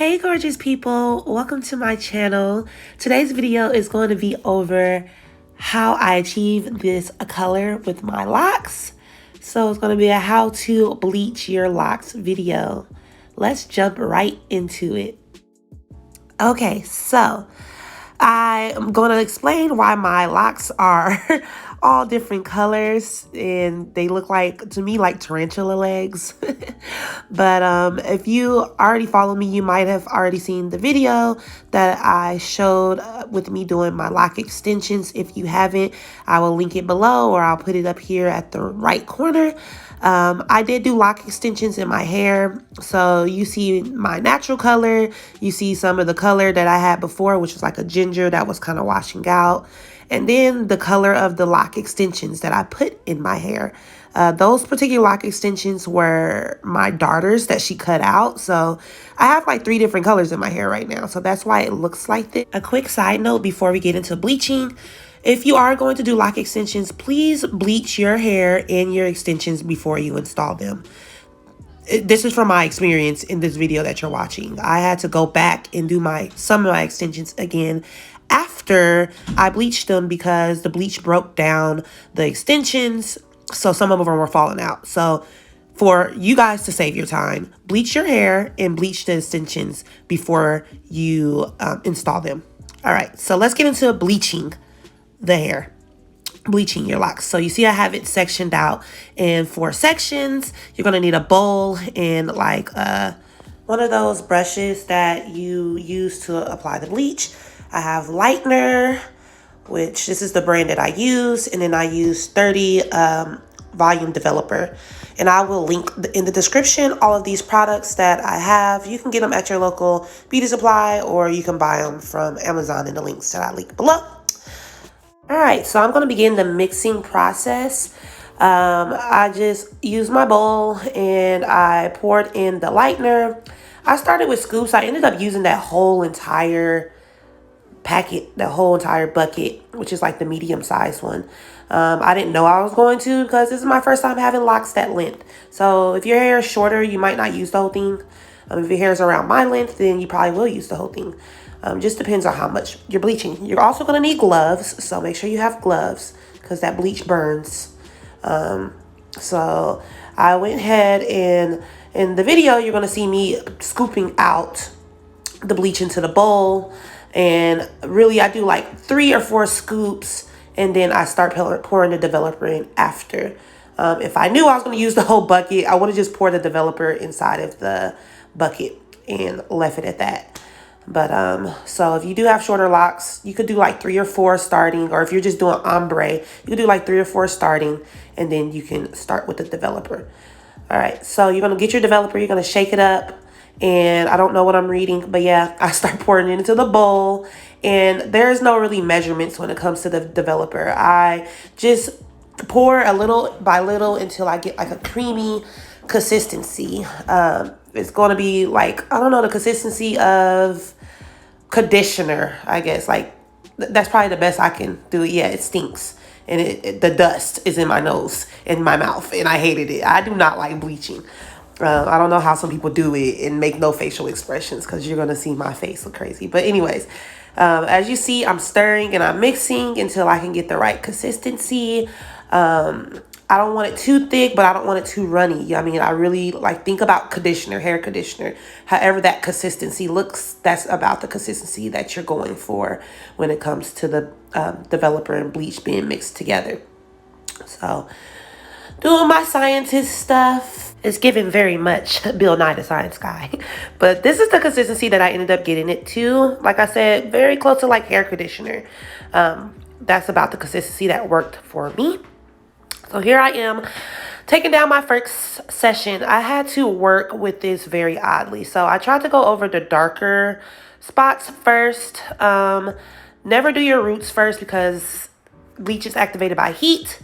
Hey gorgeous people, welcome to my channel. Today's video is going to be over how I achieve this color with my locks. So it's going to be a how to bleach your locks video. Let's jump right into it. Okay, so I am going to explain why my locks are all different colors and they look like, to me, like tarantula legs. But if you already follow me, you might have already seen the video that I showed with me doing my lock extensions. If you haven't, I will link it below or I'll put it up here at the right corner. I did do lock extensions in my hair. So you see my natural color. You see some of the color that I had before, which was like a ginger that was kind of washing out. And then the color of the lock extensions that I put in my hair. Those particular lock extensions were my daughter's that she cut out. So I have like 3 different colors in my hair right now. So that's why it looks like this. A quick side note before we get into bleaching. If you are going to do lock extensions, please bleach your hair and your extensions before you install them. This is from my experience in this video that you're watching. I had to go back and do some of my extensions again after I bleached them because the bleach broke down the extensions. So some of them were falling out. So for you guys to save your time, bleach your hair and bleach the extensions before you install them. All right, so let's get into bleaching the hair, bleaching your locks. So you see I have it sectioned out in 4 sections. You're going to need a bowl and like one of those brushes that you use to apply the bleach. I have lightener, which this is the brand that I use, and then I use 30 volume developer, and I will link in the description all of these products that I have. You can get them at your local beauty supply or you can buy them from Amazon in the links that I link below. All right, so I'm going to begin the mixing process. I just used my bowl and I poured in the lightener. I started with scoops. I ended up using that whole entire packet, that whole entire bucket, which is like the medium sized one. I didn't know I was going to because this is my first time having locks that length. So if your hair is shorter, you might not use the whole thing. If your hair is around my length, then you probably will use the whole thing. Just depends on how much you're bleaching. You're also going to need gloves, so make sure you have gloves because that bleach burns. So I went ahead and in the video, you're going to see me scooping out the bleach into the bowl. And really, I do like 3 or 4 scoops, and then I start pouring the developer in after. If I knew I was going to use the whole bucket, I would have just poured the developer inside of the bucket and left it at that. But so if you do have shorter locks, you could do like 3 or 4 starting, or if you're just doing ombre, you could do like 3 or 4 starting, and then you can start with the developer. All right, so you're going to get your developer, you're going to shake it up, and I don't know what I'm reading, but yeah, I start pouring it into the bowl, and there's no really measurements when it comes to the developer. I just pour a little by little until I get like a creamy consistency. It's going to be like, I don't know, the consistency of conditioner, I guess. Like, that's probably the best I can do it. Yeah, it stinks. And the dust is in my nose, in my mouth, and I hated it. I do not like bleaching. I don't know how some people do it and make no facial expressions because you're going to see my face look crazy. But anyways, as you see, I'm stirring and I'm mixing until I can get the right consistency. I don't want it too thick, but I don't want it too runny. I mean, I really like think about conditioner, hair conditioner. However that consistency looks, that's about the consistency that you're going for when it comes to the developer and bleach being mixed together. So doing my scientist stuff. It's given very much Bill Nye the Science Guy. But this is the consistency that I ended up getting it to. Like I said, very close to like hair conditioner. That's about the consistency that worked for me. So here I am taking down my first session. I had to work with this very oddly. So I tried to go over the darker spots first. Never do your roots first because bleach is activated by heat.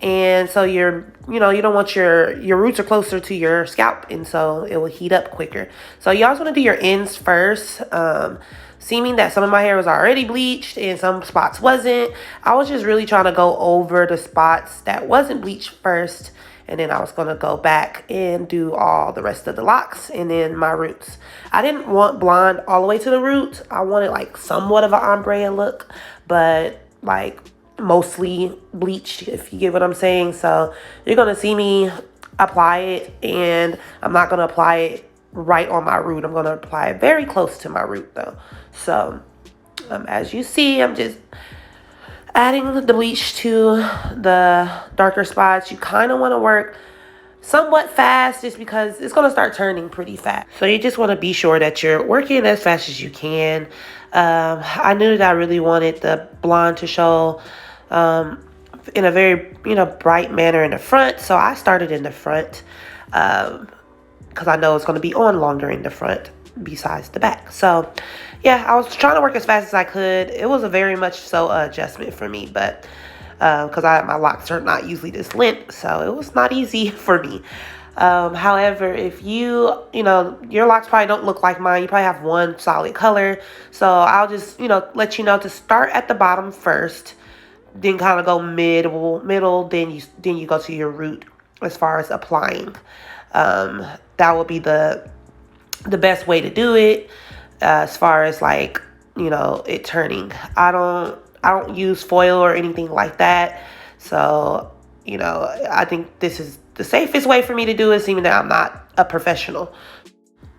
And so you don't want your roots are closer to your scalp, and so it will heat up quicker. So you always want to do your ends first. seeming that some of my hair was already bleached and some spots wasn't, I was just really trying to go over the spots that wasn't bleached first, and then I was going to go back and do all the rest of the locks and then my roots. I didn't want blonde all the way to the roots. I wanted like somewhat of an ombre look, but like mostly bleached, if you get what I'm saying. So you're going to see me apply it, and I'm not going to apply it right on my root. I'm going to apply it very close to my root though. So as you see, I'm just adding the bleach to the darker spots. You kind of want to work somewhat fast just because it's going to start turning pretty fast. So you just want to be sure that you're working as fast as you can. I knew that I really wanted the blonde to show in a very, bright manner in the front. So I started in the front because I know it's going to be on longer in the front besides the back. So yeah, I was trying to work as fast as I could. It was a very much so adjustment for me, but because my locks are not usually this length, so it was not easy for me. However, if your locks probably don't look like mine, you probably have one solid color. So I'll just, let you know to start at the bottom first, then kind of go middle, then you go to your root as far as applying. That will be the best way to do it as far as like, it turning. I don't use foil or anything like that. So, I think this is the safest way for me to do it, even though I'm not a professional.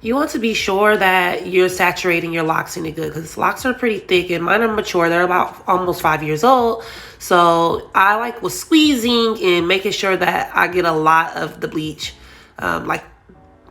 You want to be sure that you're saturating your locks in it good, because locks are pretty thick and mine are mature. They're about almost 5 years old. So I was squeezing and making sure that I get a lot of the bleach, like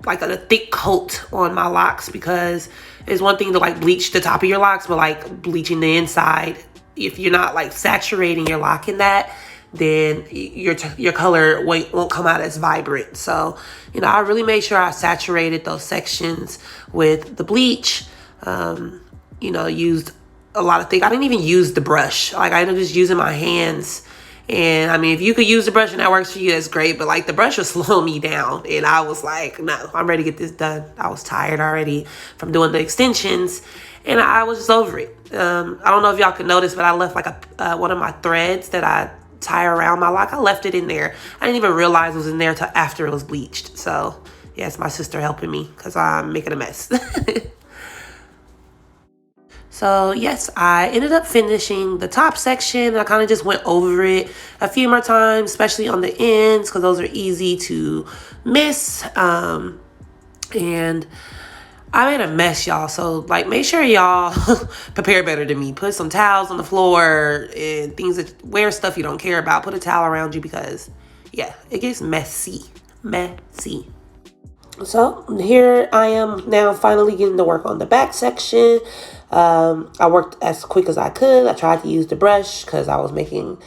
a thick coat on my locks, because it's one thing to bleach the top of your locks, but bleaching the inside, if you're not saturating your lock in that, then your color won't come out as vibrant. So, I really made sure I saturated those sections with the bleach. Used a lot of things. I didn't even use the brush. I ended up just using my hands. And I mean, if you could use the brush and that works for you, that's great. But the brush was slowing me down. And I was like, no, I'm ready to get this done. I was tired already from doing the extensions. And I was just over it. I don't know if y'all can notice, but I left one of my threads that I tie around my lock. I left it in there. I didn't even realize it was in there till after it was bleached. So yeah, it's my sister helping me because I'm making a mess. So yes, I ended up finishing the top section. I kind of just went over it a few more times, especially on the ends, because those are easy to miss. And I made a mess, y'all. So make sure y'all prepare better than me. Put some towels on the floor and wear stuff you don't care about. Put a towel around you, because yeah, it gets messy. So here I am now finally getting to work on the back section. I worked as quick as I could. I tried to use the brush because I was making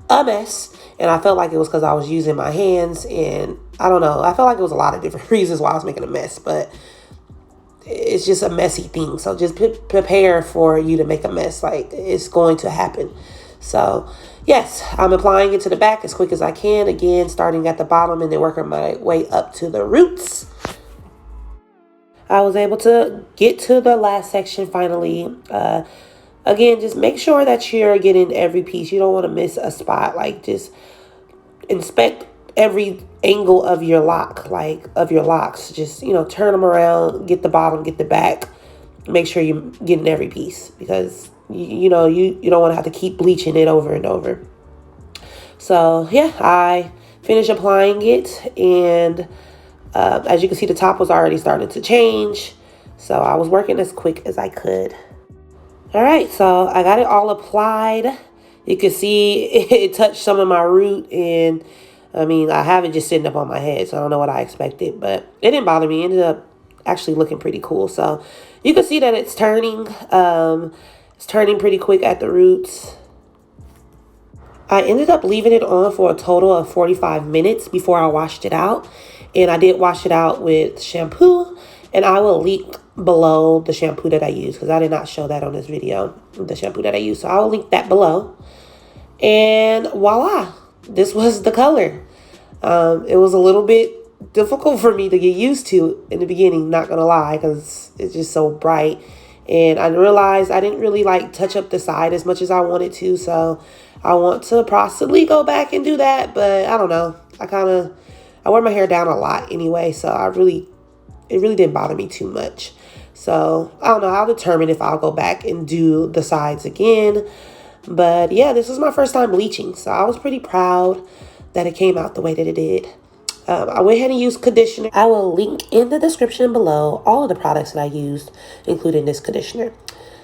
a mess, and I felt like it was because I was using my hands, and I don't know. I felt like it was a lot of different reasons why I was making a mess, but it's just a messy thing. So just prepare for you to make a mess. It's going to happen. So yes, I'm applying it to the back as quick as I can. Again, starting at the bottom and then working my way up to the roots. I was able to get to the last section finally. Again, just make sure that you're getting every piece. You don't want to miss a spot. Just inspect every angle of your lock, of your locks. Just, turn them around, get the bottom, get the back. Make sure you're getting every piece, because, you don't want to have to keep bleaching it over and over. So, yeah, I finished applying it, and as you can see, the top was already starting to change. So I was working as quick as I could. All right, so I got it all applied. You can see it touched some of my root, and I mean, I have it just sitting up on my head, so I don't know what I expected, but it didn't bother me. It ended up actually looking pretty cool. So you can see that it's turning. It's turning pretty quick at the roots. I ended up leaving it on for a total of 45 minutes before I washed it out. And I did wash it out with shampoo, and I will link below the shampoo that I use, because I did not show that on this video, the shampoo that I use. So I will link that below. And voila, this was the color. It was a little bit difficult for me to get used to in the beginning, not gonna lie, because it's just so bright. And I realized I didn't really like touch up the side as much as I wanted to. So I want to possibly go back and do that. But I don't know. I wear my hair down a lot anyway. So it really didn't bother me too much. So I don't know. I'll determine if I'll go back and do the sides again. But yeah, this was my first time bleaching. So I was pretty proud that it came out the way that it did. I went ahead and used conditioner. I will link in the description below all of the products that I used, including this conditioner.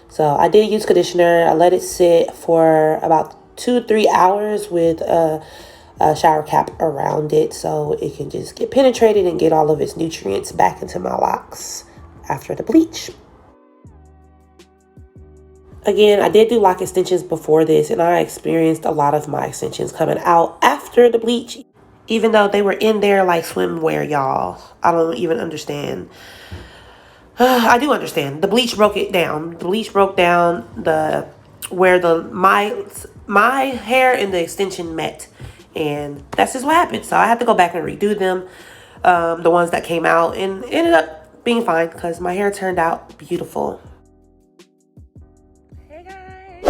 So I did use conditioner. I let it sit for about 2 to 3 hours with a shower cap around it so it can just get penetrated and get all of its nutrients back into my locks after the bleach. Again, I did do lock extensions before this, and I experienced a lot of my extensions coming out after the bleach, even though they were in there like swimwear, y'all. I don't even understand. I do understand. The bleach broke it down. The bleach broke down where my hair and the extension met, and that's just what happened. So I had to go back and redo them, the ones that came out, and it ended up being fine because my hair turned out beautiful. Hey guys,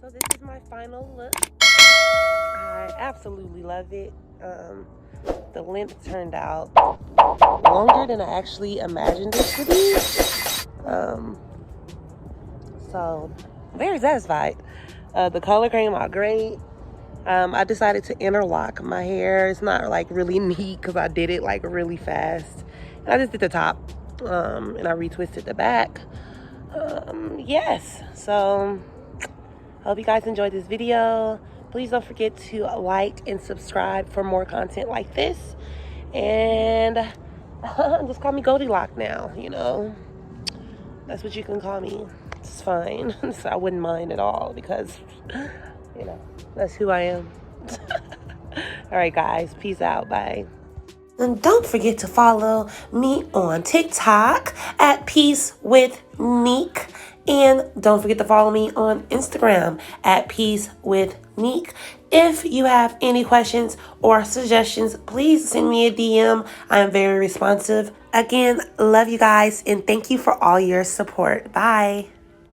so this is my final look. I absolutely love it. The length turned out longer than I actually imagined it to be. So very satisfied. The color came out great. I decided to interlock my hair. It's not like really neat because I did it like really fast. And I just did the top, and I retwisted the back. Yes, so hope you guys enjoyed this video. Please don't forget to like and subscribe for more content like this. And just call me Goldilocks now, you know. That's what you can call me. It's fine. So I wouldn't mind at all because, you know, that's who I am. All right, guys. Peace out. Bye. And don't forget to follow me on TikTok at Peace with Neek. And don't forget to follow me on Instagram at Peace with Neek. If you have any questions or suggestions, please send me a DM. I am very responsive. Again, love you guys and thank you for all your support. Bye.